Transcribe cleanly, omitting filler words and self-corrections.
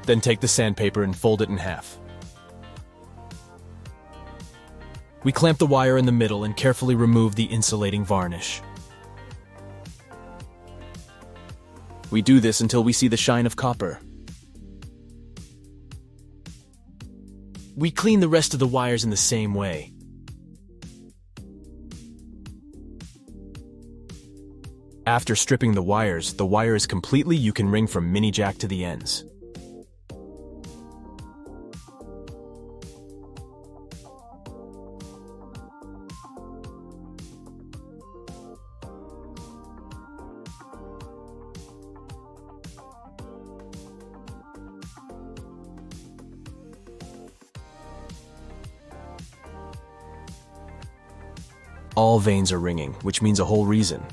Then take the sandpaper and fold it in half. We clamp the wire in the middle and carefully remove the insulating varnish. We do this until we see the shine of copper. We clean the rest of the wires in the same way. After stripping the wire is completely you can ring from mini jack to the ends. All vanes are ringing, which means a whole reason.